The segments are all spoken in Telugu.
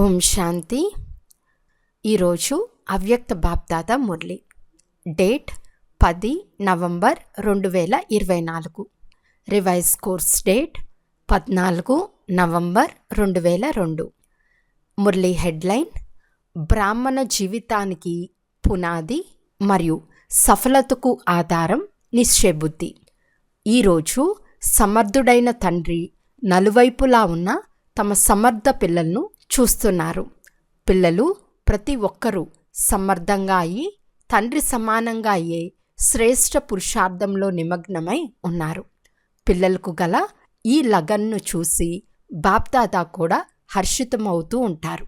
ఓం శాంతి. ఈరోజు అవ్యక్త BapDada Murali. Date 10 November 2024. Revise course date 14 November 2002. Murali headline: బ్రాహ్మణ జీవితానికి పునాది మరియు సఫలతకు ఆధారం నిశ్చయబుద్ధి. ఈరోజు సమర్థుడైన తండ్రి నలువైపులా ఉన్న తమ సమర్థ పిల్లలను చూస్తున్నారు. పిల్లలు ప్రతి ఒక్కరూ సమర్థంగా అయ్యి తండ్రి సమానంగా అయ్యే శ్రేష్ఠ పురుషార్థంలో నిమగ్నమై ఉన్నారు. పిల్లలకు గల ఈ లగన్ను చూసి బాప్దాదా కూడా హర్షితమవుతూ ఉంటారు.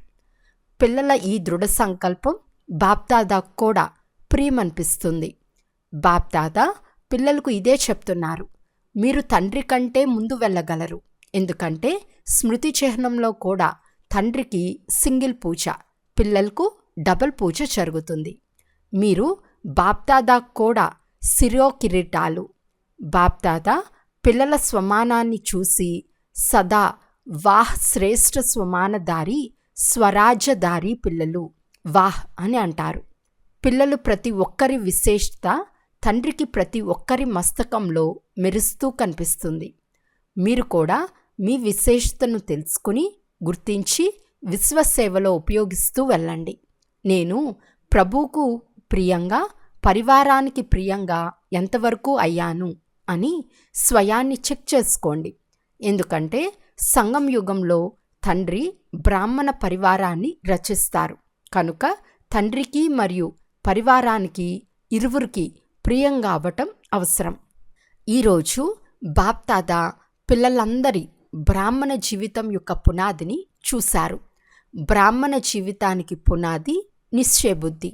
పిల్లల ఈ దృఢ సంకల్పం బాప్దాదా కూడా ప్రియమనిపిస్తుంది. బాప్దాదా పిల్లలకు ఇదే చెప్తున్నారు: మీరు తండ్రి కంటే ముందు వెళ్ళగలరు. ఎందుకంటే స్మృతి చిహ్నంలో కూడా తండ్రికి సింగిల్ పూజ, పిల్లలకు డబుల్ పూజ జరుగుతుంది. మీరు బాప్దాదా కూడా శిరో కిరీటాలు. బాప్దాదా పిల్లల స్వమానాన్ని చూసి సదా వాహ్ శ్రేష్ఠ స్వమానధారి స్వరాజ్యధారి పిల్లలు వాహ్ అని అంటారు. పిల్లలు ప్రతి ఒక్కరి విశేషత తండ్రికి ప్రతి ఒక్కరి మస్తకంలో మెరుస్తూ కనిపిస్తుంది. మీరు కూడా మీ విశేషతను తెలుసుకుని గుర్తించి విశ్వసేవలో ఉపయోగిస్తూ వెళ్ళండి. నేను ప్రభువుకు ప్రియంగా, పరివారానికి ప్రియంగా ఎంతవరకు అయ్యాను అని స్వయాన్ని చెక్ చేసుకోండి. ఎందుకంటే సంగం యుగంలో తండ్రి బ్రాహ్మణ పరివారాన్ని రచిస్తారు. కనుక తండ్రికి మరియు పరివారానికి ఇరువురికి ప్రియంగా అవ్వటం అవసరం. ఈరోజు బాప్దాదా పిల్లలందరి బ్రాహ్మణ జీవితం యొక్క పునాదిని చూశారు. బ్రాహ్మణ జీవితానికి పునాది నిశ్చయబుద్ధి.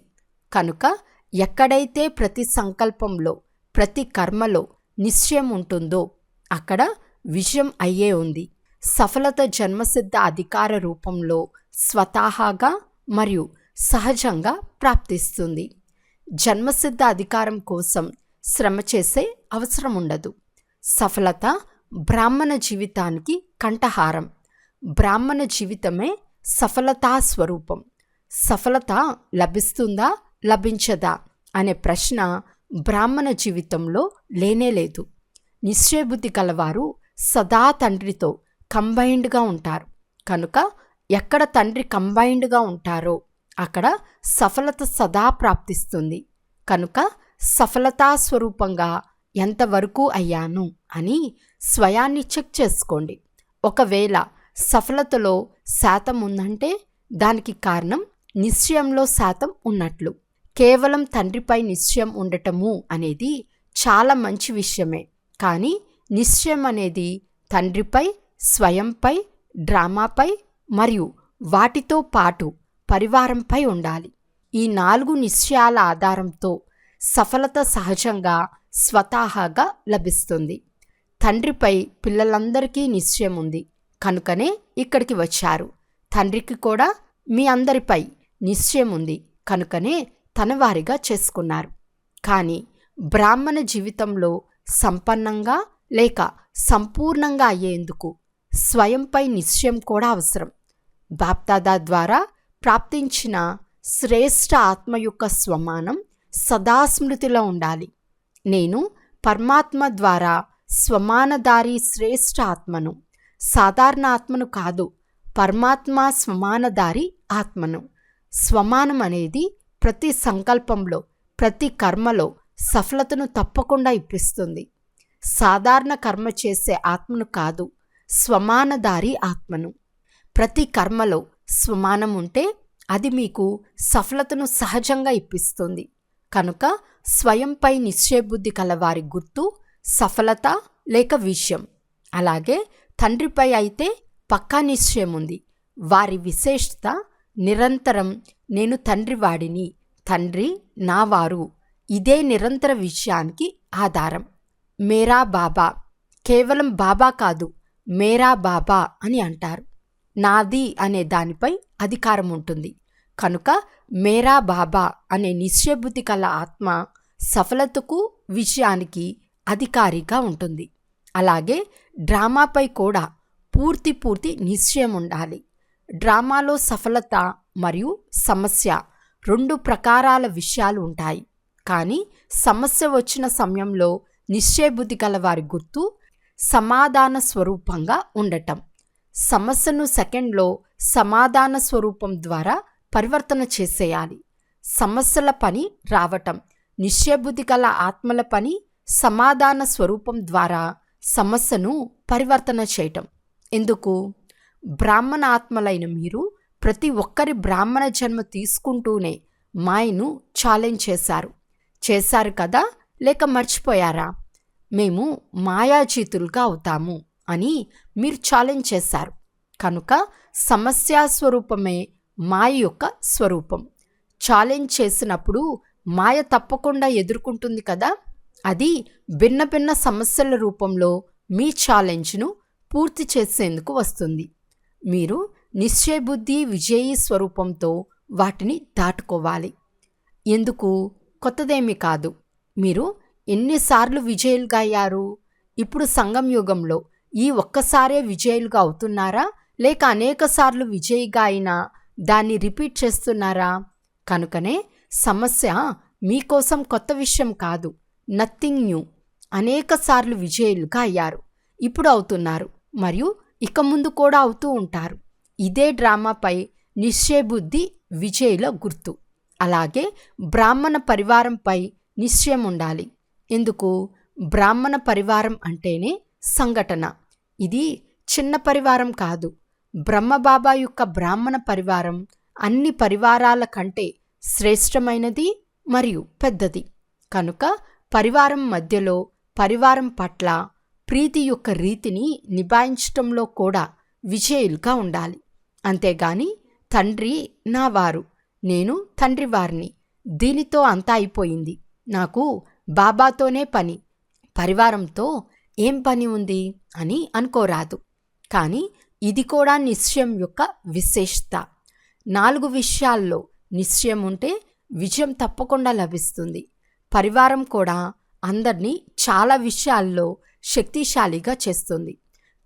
కనుక ఎక్కడైతే ప్రతి సంకల్పంలో, ప్రతి కర్మలో నిశ్చయం ఉంటుందో అక్కడ విజయం అయ్యే ఉంది. సఫలత జన్మసిద్ధ అధికార రూపంలో స్వతహాగా మరియు సహజంగా ప్రాప్తిస్తుంది. జన్మసిద్ధ అధికారం కోసం శ్రమ చేసే అవసరం ఉండదు. సఫలత బ్రాహ్మణ జీవితానికి కంఠహారం. బ్రాహ్మణ జీవితమే సఫలతా స్వరూపం. సఫలత లభిస్తుందా లభించదా అనే ప్రశ్న బ్రాహ్మణ జీవితంలో లేనేలేదు. నిశ్చయబుద్ధి కలవారు సదా తండ్రితో కంబైన్డ్గా ఉంటారు. కనుక ఎక్కడ తండ్రి కంబైన్డ్గా ఉంటారో అక్కడ సఫలత సదా ప్రాప్తిస్తుంది. కనుక సఫలతా స్వరూపంగా ఎంతవరకు అయ్యాను అని స్వయాన్ని చెక్ చేసుకోండి. ఒకవేళ సఫలతలో శాతం ఉందంటే దానికి కారణం నిశ్చయంలో శాతం ఉన్నట్లు. కేవలం తండ్రిపై నిశ్చయం ఉండటము అనేది చాలా మంచి విషయమే. కానీ నిశ్చయం అనేది తండ్రిపై, స్వయంపై, డ్రామాపై మరియు వాటితో పాటు పరివారంపై ఉండాలి. ఈ 4 నిశ్చయాల ఆధారంతో సఫలత సహజంగా స్వతహాగా లభిస్తుంది. తండ్రిపై పిల్లలందరికీ నిశ్చయం ఉంది. కనుకనే ఇక్కడికి వచ్చారు. తండ్రికి కూడా మీ అందరిపై నిశ్చయం ఉంది. కనుకనే తన వారిగా చేసుకున్నారు. కానీ బ్రాహ్మణ జీవితంలో సంపన్నంగా లేక సంపూర్ణంగా అయ్యేందుకు స్వయంపై నిశ్చయం కూడా అవసరం. బాప్దాదా ద్వారా ప్రాప్తించిన శ్రేష్ఠ ఆత్మ యొక్క స్వమానం సదాస్మృతిలో ఉండాలి. నేను పరమాత్మ ద్వారా స్వమానధారి శ్రేష్ఠ ఆత్మను, సాధారణ ఆత్మను కాదు, పరమాత్మ స్వమానధారి ఆత్మను. స్వమానం అనేది ప్రతి సంకల్పంలో, ప్రతి కర్మలో సఫలతను తప్పకుండా ఇప్పిస్తుంది. సాధారణ కర్మ చేసే ఆత్మను కాదు, స్వమానధారి ఆత్మను. ప్రతి కర్మలో స్వమానం ఉంటే అది మీకు సఫలతను సహజంగా ఇప్పిస్తుంది. కనుక స్వయంపై నిశ్చయబుద్ధి కలవారి గుర్తు సఫలత లేక విషయం. అలాగే తండ్రిపై అయితే పక్కా నిశ్చయం ఉంది. వారి విశేషత నిరంతరం నేను తండ్రి వాడిని, తండ్రి నా వారు. ఇదే నిరంతర విషయానికి ఆధారం. మేరా బాబా, కేవలం బాబా కాదు, మేరా బాబా అని అంటారు. నాది అనే దానిపై అధికారం ఉంటుంది. కనుక మేరా బాబా అనే నిశ్చయబుద్ధి కల ఆత్మ సఫలతకు, విజయానికి అధికారిగా ఉంటుంది. అలాగే డ్రామాపై కూడా పూర్తి నిశ్చయం ఉండాలి. డ్రామాలో సఫలత మరియు సమస్య 2 ప్రకారాల విషయాలు ఉంటాయి. కానీ సమస్య వచ్చిన సమయంలో నిశ్చయబుద్ధి గల వారి గుర్తు సమాధాన స్వరూపంగా ఉండటం. సమస్యను సెకండ్లో సమాధాన స్వరూపం ద్వారా పరివర్తన చేసేయాలి. సమస్యల పని రావటం, నిశ్చయబుద్ధి గల ఆత్మల పని సమాధాన స్వరూపం ద్వారా సమస్యను పరివర్తన చేయటం. ఎందుకు? బ్రాహ్మణ ఆత్మలైన మీరు ప్రతి ఒక్కరి బ్రాహ్మణ జన్మ తీసుకుంటూనే మాయను ఛాలెంజ్ చేశారు కదా, లేక మర్చిపోయారా? మేము మాయాజీతులుగా అవుతాము అని మీరు ఛాలెంజ్ చేశారు. కనుక సమస్యా స్వరూపమే మాయ యొక్క స్వరూపం. ఛాలెంజ్ చేసినప్పుడు మాయ తప్పకుండా ఎదుర్కొంటుంది కదా. అది భిన్న భిన్న సమస్యల రూపంలో మీ ఛాలెంజ్ను పూర్తి చేసేందుకు వస్తుంది. మీరు నిశ్చయబుద్ధి విజయీ స్వరూపంతో వాటిని దాటుకోవాలి. ఎందుకు? కొత్తదేమీ కాదు. మీరు ఎన్నిసార్లు విజయులుగా అయ్యారు? ఇప్పుడు సంగం యుగంలో ఈ ఒక్కసారే విజయులుగా అవుతున్నారా, లేక అనేక సార్లు విజయిగా అయినా దాన్ని రిపీట్ చేస్తున్నారా? కనుకనే సమస్య మీకోసం కొత్త విషయం కాదు, నథింగ్ న్యూ. అనేక సార్లు విజయులుగా అయ్యారు, ఇప్పుడు అవుతున్నారు, మరియు ఇక ముందు కూడా అవుతూ ఉంటారు. ఇదే డ్రామాపై నిశ్చయబుద్ధి విజయుల గుర్తు. అలాగే బ్రాహ్మణ పరివారంపై నిశ్చయం ఉండాలి. ఎందుకు? బ్రాహ్మణ పరివారం అంటేనే సంఘటన. ఇది చిన్న పరివారం కాదు. బ్రహ్మబాబా యొక్క బ్రాహ్మణ పరివారం అన్ని పరివారాల కంటే శ్రేష్టమైనది మరియు పెద్దది. కనుక పరివారం మధ్యలో పరివారం పట్ల ప్రీతి యొక్క రీతిని నిభాయించటంలో కూడా విజయులుగా ఉండాలి. అంతేగాని తండ్రి నా వారు, నేను తండ్రి వారిని, దీనితో అంతా అయిపోయింది, నాకు బాబాతోనే పని, పరివారంతో ఏం పని ఉంది అని అనుకోరాదు. కానీ ఇది కూడా నిశ్చయం యొక్క విశేషత. 4 విషయాల్లో నిశ్చయం ఉంటే విజయం తప్పకుండా లభిస్తుంది. పరివారం కూడా అందరినీ చాలా విషయాల్లో శక్తిశాలిగా చేస్తుంది.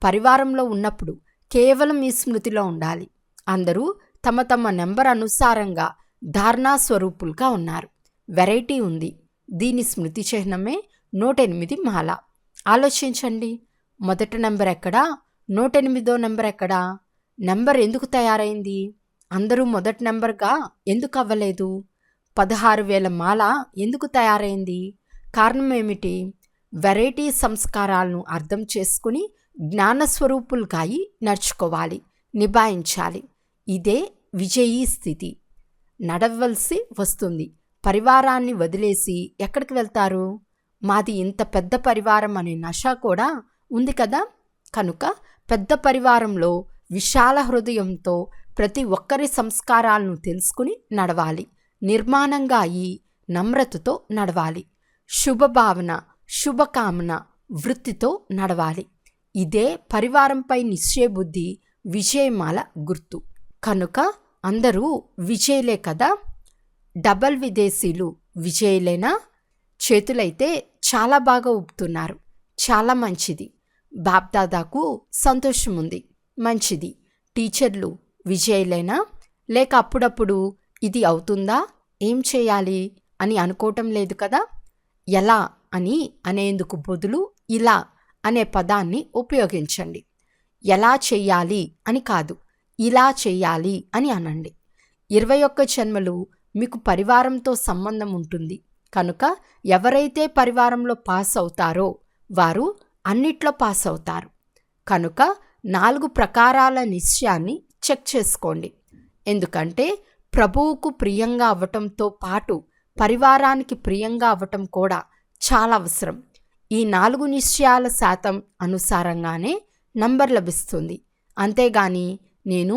పరివారంలో ఉన్నప్పుడు కేవలం ఈ స్మృతిలో ఉండాలి, అందరూ తమ తమ నెంబర్ అనుసారంగా ధారణా స్వరూపులుగా ఉన్నారు. వెరైటీ ఉంది. దీని స్మృతి చిహ్నమే 108 మాల. ఆలోచించండి, మొదటి నెంబర్ ఎక్కడా, 108వ నెంబర్ ఎక్కడా? నెంబర్ ఎందుకు తయారైంది? అందరూ మొదటి నెంబర్గా ఎందుకు అవ్వలేదు? 16,000 మాల ఎందుకు తయారైంది? కారణం ఏమిటి? వెరైటీ సంస్కారాలను అర్థం చేసుకుని జ్ఞానస్వరూపులుగా నడుచుకోవాలి, నిభాయించాలి. ఇదే విజయీ స్థితి. నడవలసి వస్తుంది. పరివారాన్ని వదిలేసి ఎక్కడికి వెళ్తారు? మాది ఇంత పెద్ద పరివారం అనే నష కూడా ఉంది కదా. కనుక పెద్ద పరివారంలో విశాల హృదయంతో ప్రతి ఒక్కరి సంస్కారాలను తెలుసుకుని నడవాలి. నిర్మాణంగా అయి నమ్రతతో నడవాలి. శుభభావన, శుభకామన వృత్తితో నడవాలి. ఇదే పరివారంపై నిశ్చయబుద్ధి విజయమాల గుర్తు. కనుక అందరూ విజయులే కదా. డబల్ విదేశీలు విజయులేనా? చేతులైతే చాలా బాగా ఊపుతున్నారు, చాలా మంచిది. బాప్దాదాకు సంతోషం ఉంది, మంచిది. టీచర్లు విజయులేనా? లేక అప్పుడప్పుడు ఇది అవుతుందా, ఏం చేయాలి అని అనుకోవటం లేదు కదా. ఎలా అని అనేందుకు బదులు ఇలా అనే పదాన్ని ఉపయోగించండి. ఎలా చెయ్యాలి అని కాదు, ఇలా చెయ్యాలి అని అనండి. 21 జన్మలు మీకు పరివారంతో సంబంధం ఉంటుంది. కనుక ఎవరైతే పరివారంలో పాస్ అవుతారో వారు అన్నిట్లో పాస్ అవుతారు. కనుక 4 ప్రకారాల నిశ్చయాన్ని చెక్ చేసుకోండి. ఎందుకంటే ప్రభువుకు ప్రియంగా అవ్వటంతో పాటు పరివారానికి ప్రియంగా అవ్వటం కూడా చాలా అవసరం. ఈ 4 నిశ్చయాల శాతం అనుసారంగానే నంబర్ లభిస్తుంది. అంతేగాని నేను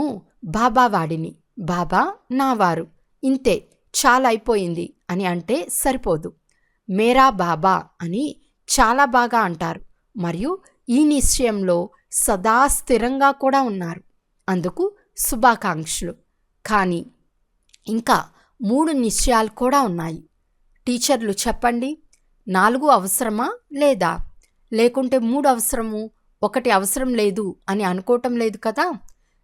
బాబా వాడిని, బాబా నా వారు, ఇంతే చాలా అయిపోయింది అని అంటే సరిపోదు. మేరా బాబా అని చాలా బాగా అంటారు మరియు ఈ నిశ్చయంలో సదా స్థిరంగా కూడా ఉన్నారు. అందుకు శుభాకాంక్షలు. కానీ ఇంకా 3 నిశ్చయాలు కూడా ఉన్నాయి. టీచర్లు చెప్పండి, 4 అవసరమా లేదా? లేకుంటే 3 అవసరము, 1 అవసరం లేదు అని అనుకోవటం లేదు కదా.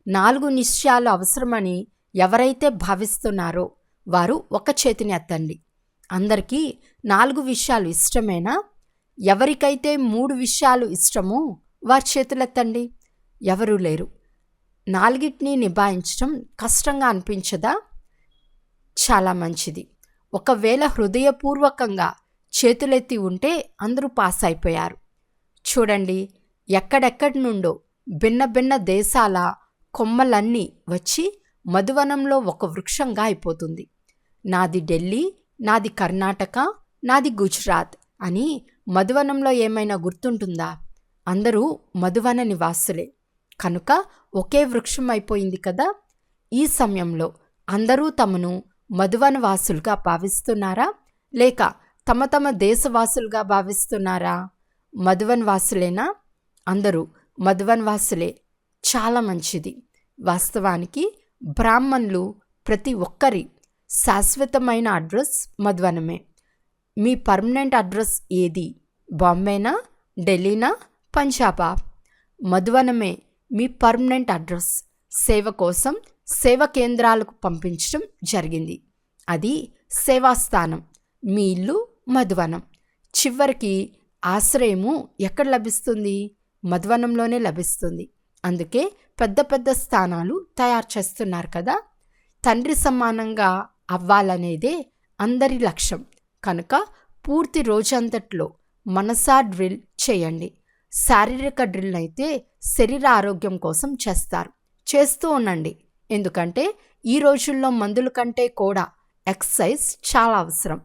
4 నిశ్చయాలు అవసరమని ఎవరైతే భావిస్తున్నారో వారు ఒక చేతిని ఎత్తండి. అందరికీ 4 విషయాలు ఇష్టమేనా? ఎవరికైతే 3 విషయాలు ఇష్టమో వారి చేతులెత్తండి. ఎవరూ లేరు. 4టిని నిభాయించడం కష్టంగా అనిపించదా? చాలా మంచిది. ఒకవేళ హృదయపూర్వకంగా చేతులెత్తి ఉంటే అందరూ పాస్ అయిపోయారు. చూడండి, ఎక్కడెక్కడి నుండో భిన్న భిన్న దేశాల కొమ్మలన్నీ వచ్చి మధువనంలో ఒక వృక్షంగా అయిపోతుంది. నాది ఢిల్లీ, నాది కర్ణాటక, నాది గుజరాత్ అని మధువనంలో ఏమైనా గుర్తుంటుందా? అందరూ మధువన నివాసులే కనుక ఒకే వృక్షం అయిపోయింది కదా. ఈ సమయంలో అందరూ తమను మధువనవాసులుగా భావిస్తున్నారా, లేక తమ తమ దేశవాసులుగా భావిస్తున్నారా? మధువనవాసులేనా? అందరూ మధువనవాసులే. చాలా మంచిది. వాస్తవానికి బ్రాహ్మణులు ప్రతి ఒక్కరి శాశ్వతమైన అడ్రస్ మధువనమే. మీ పర్మనెంట్ అడ్రస్ ఏది? బాంబేనా, ఢిల్లీనా, పంజాబా? మధువనమే మీ పర్మనెంట్ అడ్రస్. సేవ కోసం సేవ కేంద్రాలకు పంపించడం జరిగింది. అది సేవాస్థానం. మీ ఇల్లు మధువనం. చివరికి ఆశ్రయము ఎక్కడ లభిస్తుంది? మధువనంలోనే లభిస్తుంది. అందుకే పెద్ద పెద్ద స్థానాలు తయారు చేస్తున్నారు కదా. తండ్రి సమానంగా అవ్వాలనేదే అందరి లక్ష్యం. కనుక పూర్తి రోజంతట్లో మనసా డ్రిల్ చేయండి. శారీరక డ్రిల్ అయితే శరీర ఆరోగ్యం కోసం చేస్తారు. చేస్తూ ఉండండి. ఎందుకంటే ఈ రోజుల్లో మందుల కంటే కూడా ఎక్సర్సైజ్ చాలా అవసరం.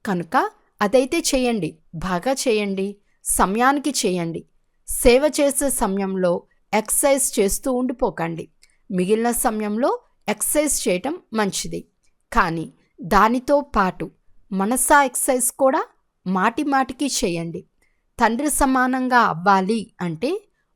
కనుక అదైతే చేయండి, బాగా చేయండి, సమయానికి చేయండి. సేవ చేసే సమయంలో ఎక్సర్సైజ్ చేస్తూ ఉండిపోకండి. మిగిలిన సమయంలో ఎక్సర్సైజ్ చేయటం మంచిది. కానీ దానితో పాటు మనసా ఎక్సర్సైజ్ కూడా మాటి మాటికి చేయండి. తండ్రి సమానంగా అవ్వాలి అంటే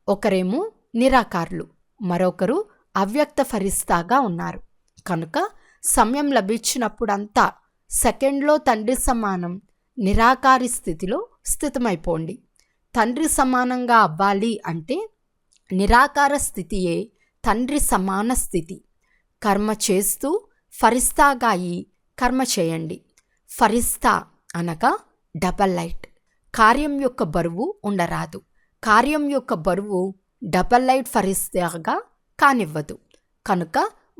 ఒకరేమో నిరాకారులు, మరొకరు అవ్యక్త ఫరిస్తాగా ఉన్నారు. కనుక సమయం లభించినప్పుడంతా సెకండ్లో తండ్రి సమానం నిరాకారి స్థితిలో స్థితమైపోండి. తండ్రి సమానంగా అవ్వాలి అంటే నిరాకార స్థితియే తండ్రి సమాన స్థితి. కర్మ చేస్తూ ఫరిస్తాగా అయి కర్మ చేయండి. ఫరిస్తా అనగా డబల్ లైట్. కార్యం యొక్క బరువు ఉండరాదు. కార్యం యొక్క బరువు డబల్ లైట్ ఫరిస్తాగా కానివ్వదు. కనుక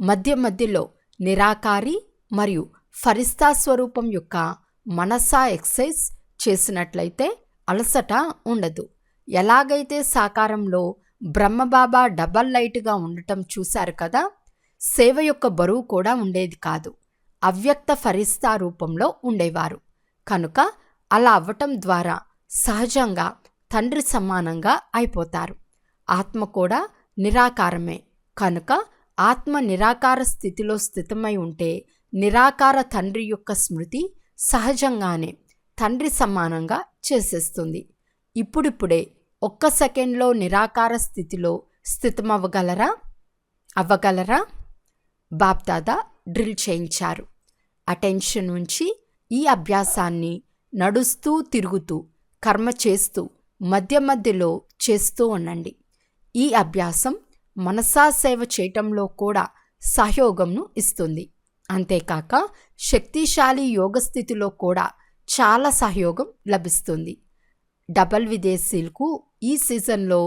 మధ్య మధ్యలో నిరాకారి మరియు ఫరిస్తా స్వరూపం యొక్క మనసా ఎక్సైజ్ చేసినట్లయితే అలసట ఉండదు. ఎలాగైతే సాకారంలో బ్రహ్మబాబా డబల్ లైట్గా ఉండటం చూశారు కదా, సేవ యొక్క బరువు కూడా ఉండేది కాదు. అవ్యక్త ఫరిస్తా రూపంలో ఉండేవారు. కనుక అలా అవ్వటం ద్వారా సహజంగా తండ్రి సమానంగా అయిపోతారు. ఆత్మ కూడా నిరాకారమే. కనుక ఆత్మ నిరాకార స్థితిలో స్థితమై ఉంటే నిరాకార తండ్రి యొక్క స్మృతి సహజంగానే తండ్రి సమానంగా చేసేస్తుంది. ఇప్పుడిప్పుడే ఒక్క సెకండ్లో నిరాకార స్థితిలో స్థితమవ్వగలరా? అవ్వగలరా? బాప్దాదా డ్రిల్ చేయించారు. అటెన్షన్ ఉంచి ఈ అభ్యాసాన్ని నడుస్తూ తిరుగుతూ కర్మ చేస్తూ మధ్య మధ్యలో చేస్తూ ఉండండి. ఈ అభ్యాసం మనసా సేవ చేయటంలో కూడా సహయోగంను ఇస్తుంది. అంతేకాక శక్తిశాలి యోగస్థితిలో కూడా చాలా సహయోగం లభిస్తుంది. డబల్ విదేశీలకు ఈ సీజన్లో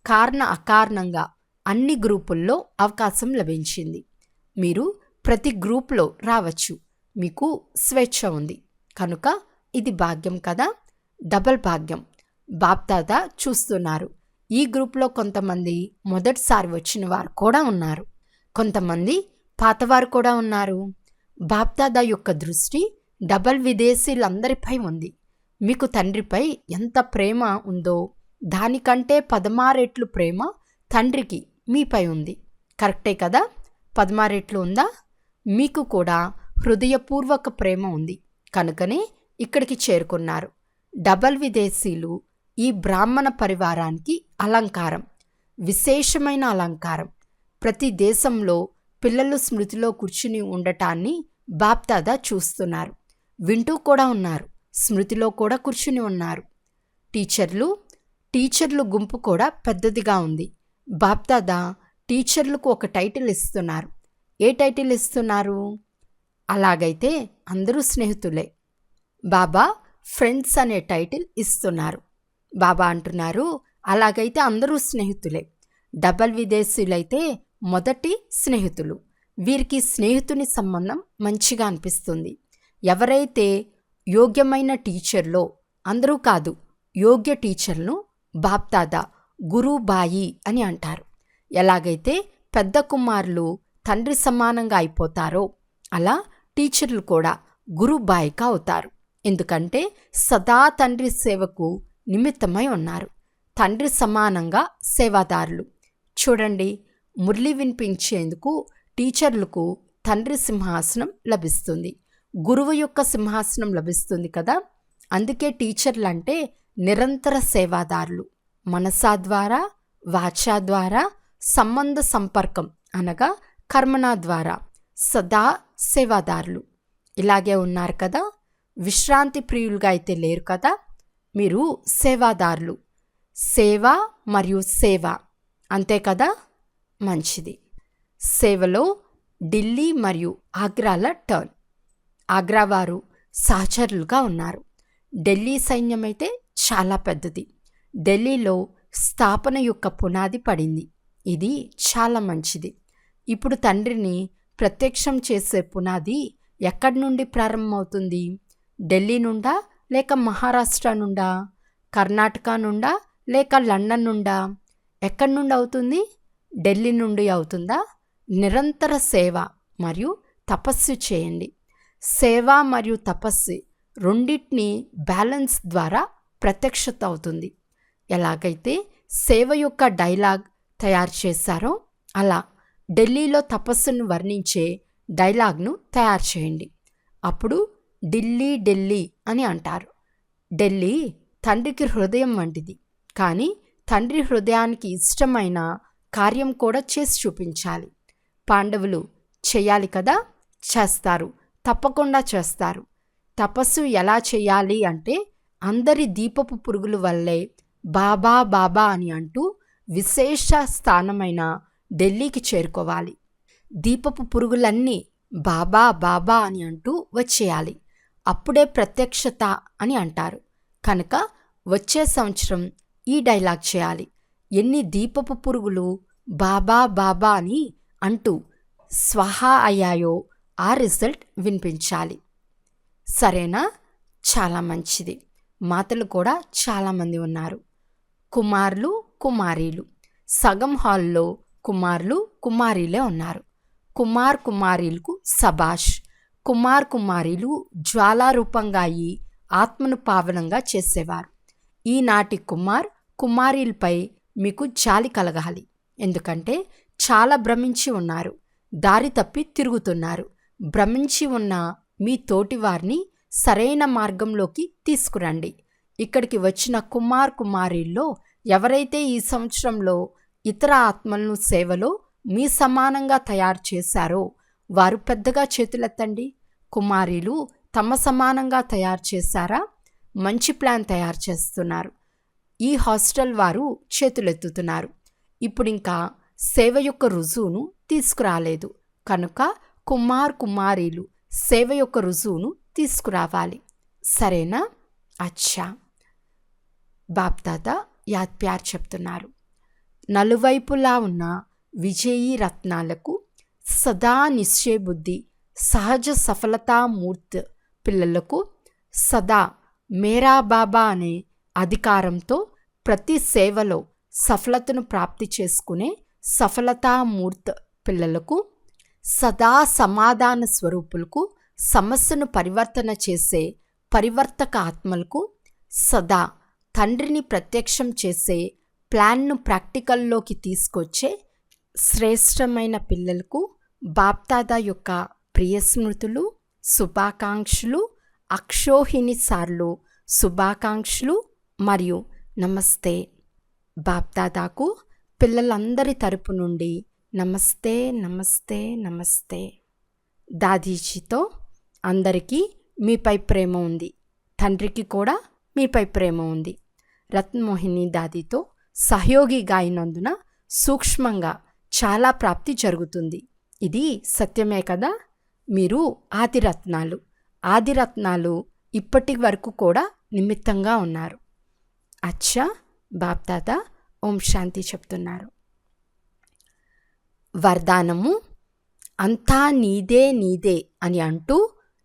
కారణ అకారణంగా అన్ని గ్రూపుల్లో అవకాశం లభించింది. మీరు ప్రతి గ్రూప్లో రావచ్చు. మీకు స్వేచ్ఛ ఉంది. కనుక ఇది భాగ్యం కదా, డబల్ భాగ్యం. బాప్దాదా చూస్తున్నారు. ఈ గ్రూప్లో కొంతమంది మొదటిసారి వచ్చిన వారు కూడా ఉన్నారు, కొంతమంది పాతవారు కూడా ఉన్నారు. బాప్దాదా యొక్క దృష్టి డబల్ విదేశీలందరిపై ఉంది. మీకు తండ్రిపై ఎంత ప్రేమ ఉందో దానికంటే 16 రెట్లు ప్రేమ తండ్రికి మీపై ఉంది. కరెక్టే కదా? 16 రెట్లు ఉందా? మీకు కూడా హృదయపూర్వక ప్రేమ ఉంది. కనుకనే ఇక్కడికి చేరుకున్నారు. డబల్ విదేశీలు ఈ బ్రాహ్మణ పరివారానికి అలంకారం, విశేషమైన అలంకారం. ప్రతి దేశంలో పిల్లలు స్మృతిలో కూర్చుని ఉండటాన్ని బాప్దాదా చూస్తున్నారు, వింటూ కూడా ఉన్నారు, స్మృతిలో కూడా కూర్చుని ఉన్నారు. టీచర్లు గుంపు కూడా పెద్దదిగా ఉంది. బాప్దాదా టీచర్లకు ఒక టైటిల్ ఇస్తున్నారు. ఏ టైటిల్ ఇస్తున్నారు? అలాగైతే అందరూ స్నేహితులే. బాబా ఫ్రెండ్స్ అనే టైటిల్ ఇస్తున్నారు. బాబా అంటున్నారు, అలాగైతే అందరూ స్నేహితులే. డబల్ విదేశీయులైతే మొదటి స్నేహితులు. వీరికి స్నేహితుని సంబంధం మంచిగా అనిపిస్తుంది. ఎవరైతే యోగ్యమైన టీచర్లో, అందరూ కాదు, యోగ్య టీచర్ను బాప్దాదా, గురుబాయి అని అంటారు. ఎలాగైతే పెద్ద కుమారులు తండ్రి సమానంగా అయిపోతారో అలా టీచర్లు కూడా గురుబాయిగా అవుతారు. ఎందుకంటే సదా తండ్రి సేవకు నిమిత్తమై ఉన్నారు. తండ్రి సమానంగా సేవాదారులు. చూడండి, మురళి వినిపించేందుకు టీచర్లకు తండ్రి సింహాసనం లభిస్తుంది, గురువు యొక్క సింహాసనం లభిస్తుంది కదా. అందుకే టీచర్లు అంటే నిరంతర సేవాదారులు. మనసా ద్వారా, వాచా ద్వారా, సంబంధ సంపర్కం అనగా కర్మణ ద్వారా సదా సేవాదారులు. ఇలాగే ఉన్నారు కదా. విశ్రాంతి ప్రియులుగా అయితే లేరు కదా. మీరు సేవాదారులు. సేవ మరియు సేవ అంతే కదా. మంచిది. సేవలో ఢిల్లీ మరియు ఆగ్రాల టర్న్. ఆగ్రా వారు సహచరులుగా ఉన్నారు. ఢిల్లీ సైన్యం అయితే చాలా పెద్దది. ఢిల్లీలో స్థాపన యొక్క పునాది పడింది. ఇది చాలా మంచిది. ఇప్పుడు తండ్రిని ప్రత్యక్షం చేసే పునాది ఎక్కడి నుండి ప్రారంభమవుతుంది? ఢిల్లీ నుండా లేక మహారాష్ట్ర నుండా, కర్ణాటక నుండా లేక లండన్ నుండా? ఎక్కడి నుండి అవుతుంది? ఢిల్లీ నుండి అవుతుందా? నిరంతర సేవ మరియు తపస్సు చేయండి. సేవ మరియు తపస్సు రెండింటినీ బ్యాలెన్స్ ద్వారా ప్రత్యక్షత అవుతుంది. ఎలాగైతే సేవ యొక్క డైలాగ్ తయారు చేశారో అలా ఢిల్లీలో తపస్సును వర్ణించే డైలాగ్ను తయారు చేయండి. అప్పుడు ఢిల్లీ ఢిల్లీ అని అంటారు. ఢిల్లీ తండ్రికి హృదయం వంటిది. కానీ తండ్రి హృదయానికి ఇష్టమైన కార్యం కూడా చేసి చూపించాలి. పాండవులు చేయాలి కదా, చేస్తారు, తప్పకుండా చేస్తారు. తపస్సు ఎలా చేయాలి అంటే అందరి దీపపు పురుగుల వల్లే బాబా బాబా అని అంటూ విశేష స్థానమైన ఢిల్లీకి చేరుకోవాలి. దీపపు పురుగులన్నీ బాబా బాబా అని అంటూ వచ్చేయాలి. అప్పుడే ప్రత్యక్షత అని అంటారు. కనుక వచ్చే సంవత్సరం ఈ డైలాగ్ చేయాలి. ఎన్ని దీపపు పురుగులు బాబా బాబా అని అంటూ స్వహా అయ్యాయో ఆ రిజల్ట్ వినిపించాలి. సరేనా? చాలా మంచిది. మాతలు కూడా చాలామంది ఉన్నారు. కుమారులు కుమారీలు. సగం హాల్లో కుమారులు కుమారీలే ఉన్నారు. కుమార్ కుమారీలకు సబాష్. కుమార్ కుమారీలు జ్వాలారూపంగా అయి ఆత్మను పావనంగా చేసేవారు. ఈనాటి కుమార్ కుమారీలపై మీకు జాలి కలగాలి. ఎందుకంటే చాలా భ్రమించి ఉన్నారు, దారి తప్పి తిరుగుతున్నారు. భ్రమించి ఉన్న మీ తోటి వారిని సరైన మార్గంలోకి తీసుకురండి. ఇక్కడికి వచ్చిన కుమార్ కుమారీల్లో ఎవరైతే ఈ సంవత్సరంలో ఇతర ఆత్మలను సేవలో మీ సమానంగా తయారు చేశారో వారు పెద్దగా చేతులెత్తండి. కుమారీలు తమ సమానంగా తయారు చేశారా? మంచి ప్లాన్ తయారు చేస్తున్నారు. ఈ హాస్టల్ వారు చేతులెత్తుతున్నారు. ఇప్పుడు ఇంకా సేవ యొక్క రుజువును తీసుకురాలేదు. కనుక కుమార్ కుమారీలు సేవ యొక్క రుజువును తీసుకురావాలి. సరేనా? అచ్చా. బాప్దాదా యాద్ ప్యార్ చెప్తున్నారు. నలువైపులా ఉన్న విజయీ రత్నాలకు సదా నిశ్చయ బుద్ధి, సహజ సఫలతామూర్తి పిల్లలకు సదా మేరా బాబా అనే అధికారంతో ప్రతి సేవలో సఫలతను ప్రాప్తి చేసుకునే సఫలతామూర్తి పిల్లలకు, సదా సమాధాన స్వరూపులకు, సమస్యను పరివర్తన చేసే పరివర్తక ఆత్మలకు, సదా తండ్రిని ప్రత్యక్షం చేసే ప్లాన్ను ప్రాక్టికల్లోకి తీసుకొచ్చే శ్రేష్టమైన పిల్లలకు బాప్దాదా యొక్క ప్రియ స్మృతులు, శుభాకాంక్షలు, అక్షోహిణి సార్లు శుభాకాంక్షలు మరియు నమస్తే. బాప్దాదాకు పిల్లలందరి తరపు నుండి నమస్తే నమస్తే నమస్తే. దాదీజీతో అందరికీ మీపై ప్రేమ ఉంది, తండ్రికి కూడా మీపై ప్రేమ ఉంది. రత్నమోహిని దాదీతో సహయోగిగా అయినందున సూక్ష్మంగా చాలా ప్రాప్తి జరుగుతుంది. ఇది సత్యమే కదా. మీరు ఆదిరత్నాలు ఇప్పటి వరకు కూడా నిమిత్తంగా ఉన్నారు. అచ్చా, బాప్దాదా ఓం శాంతి చెప్తున్నారు. వరదానము: అంతా నీదే అని అంటూ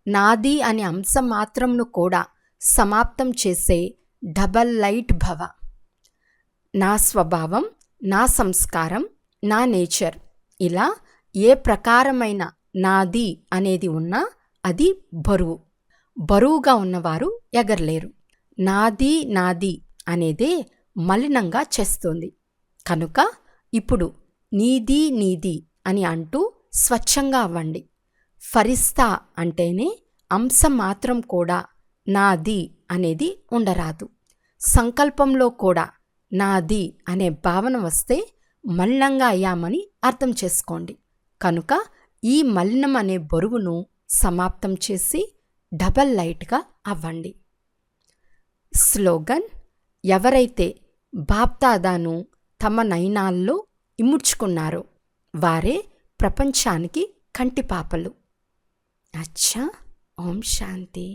నాది అనే అంశం మాత్రంను కూడా సమాప్తం చేసే డబల్ లైట్ భవ. నా స్వభావం, నా సంస్కారం, నా నేచర్, ఇలా ఏ ప్రకారమైన నాది అనేది ఉన్నా అది బరువుగా ఉన్నవారు ఎగరలేరు. నాది అనేదే మలినంగా చేస్తుంది. కనుక ఇప్పుడు నీది అని అంటూ స్వచ్ఛంగా అవ్వండి. ఫరిస్తా అంటేనే అంశం మాత్రం కూడా నాది అనేది ఉండరాదు. సంకల్పంలో కూడా నాది అనే భావన వస్తే మలినంగా అయ్యామని అర్థం చేసుకోండి. కనుక ఈ మలినం అనే బరువును సమాప్తం చేసి డబల్ లైట్గా అవ్వండి. స్లోగన్: ఎవరైతే బాప్దాదాను తమ నయనాల్లో ఇముడ్చుకున్నారో వారే ప్రపంచానికి కంటిపాపలు. అచ్చా, ఓం శాంతి.